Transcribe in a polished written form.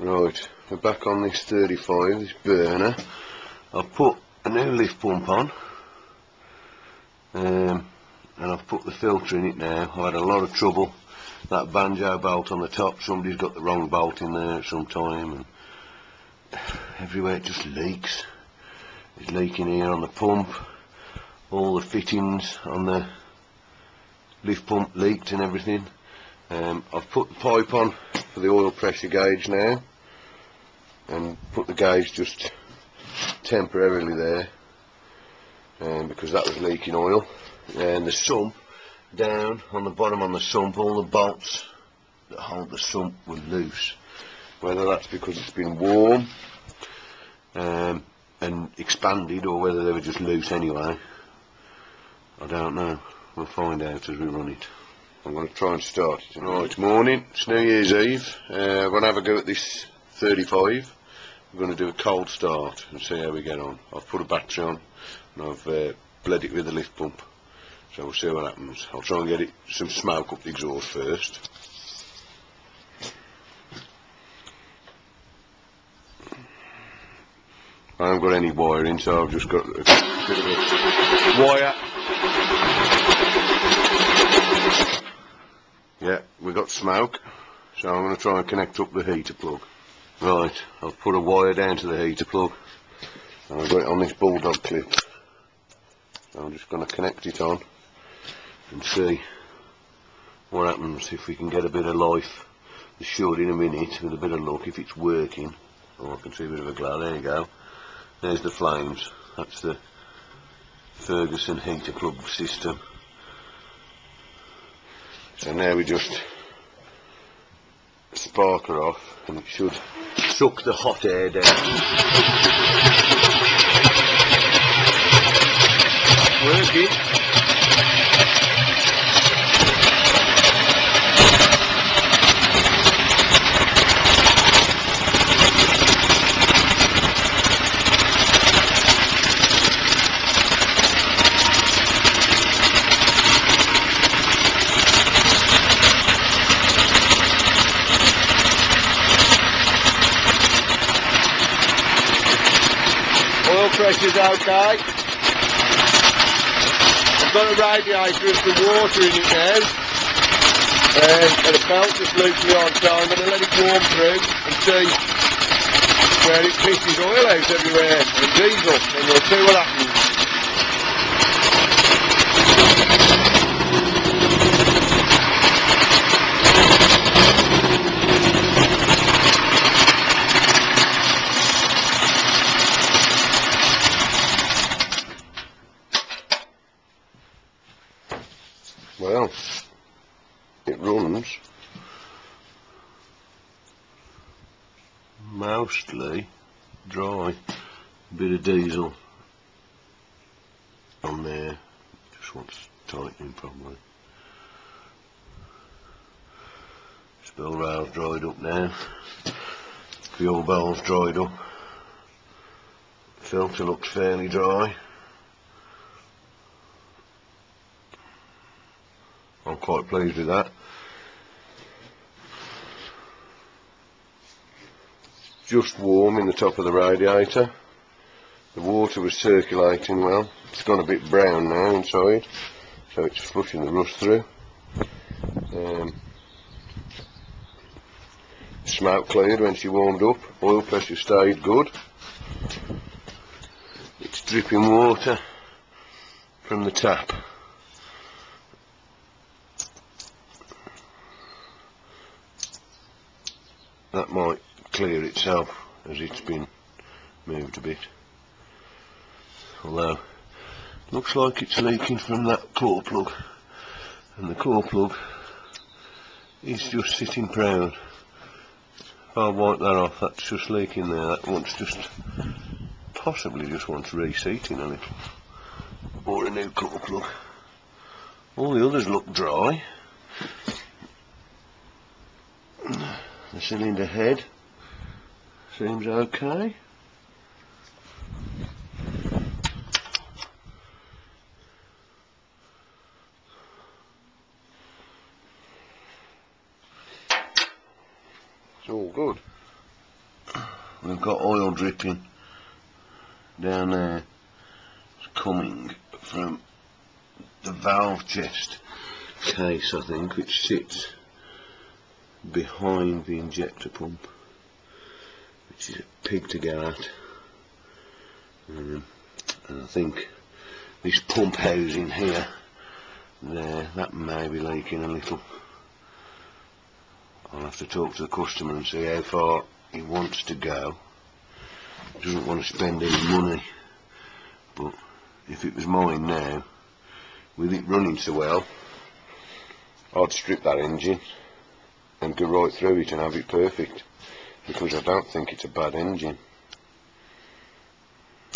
Right, we're back on this 35, this burner. I've put a new lift pump on, and I've put the filter in it now. I've had a lot of trouble. That banjo bolt on the top, somebody's got the wrong bolt in there at some time, and everywhere it just leaks. It's leaking here on the pump. All the fittings on the lift pump leaked and everything. I've put the pipe on for the oil pressure gauge now, and put the gauge just temporarily there, because that was leaking oil. And the sump down on the bottom on the sump, all the bolts that hold the sump were loose. Whether that's because it's been warm and expanded, or whether they were just loose anyway, I don't know. We'll find out as we run it. I'm going to try and start it. Right, morning, it's New Year's Eve. I'm going to have a go at this 35. We're going to do a cold start and see how we get on. I've put a battery on and I've bled it with the lift pump, so we'll see what happens. I'll try and get it some smoke up the exhaust first. I haven't got any wiring, so I've just got a bit of a wire. Yeah, we got smoke, so I'm going to try and connect up the heater plug. Right, I've put a wire down to the heater plug, and I've got it on this bulldog clip. So I'm just going to connect it on and see what happens, if we can get a bit of life. It should in a minute, with a bit of luck, if it's working. Oh, I can see a bit of a glow, there you go. There's the flames. That's the Ferguson heater plug system. So now we just spark her off, and it should suck the hot air down. Working. Oil pressure's okay. I've got a radiator with some water in it now, and a belt just loosely on, so I'm going to let it warm through and see where it pisses oil out everywhere, and diesel, and we'll see what happens. Well, it runs mostly dry. A bit of diesel on there, just wants tightening probably. Spill rail's dried up now, fuel bowl's dried up, filter looks fairly dry. I'm quite pleased with that. Just warm in the top of the radiator. The water was circulating well. It's gone a bit brown now inside, so it's flushing the rust through. Smoke cleared when she warmed up. Oil pressure stayed good. It's dripping water from the tap. That might clear itself as it's been moved a bit. Although, looks like it's leaking from that core plug. And the core plug is just sitting proud. If I wipe that off, that's just leaking there. That wants possibly just wants reseating a little. Or a new core plug. All the others look dry. The cylinder head seems okay. It's all good. we've got oil dripping down there. It's coming from the valve chest case, I think, which sits behind the injector pump, which is a pig to get at. And I think this pump housing here, there, that may be leaking a little. I'll have to talk to the customer and see how far he wants to go. He doesn't want to spend any money, but if it was mine now, with it running so well, I'd strip that engine and go right through it and have it perfect, because I don't think it's a bad engine.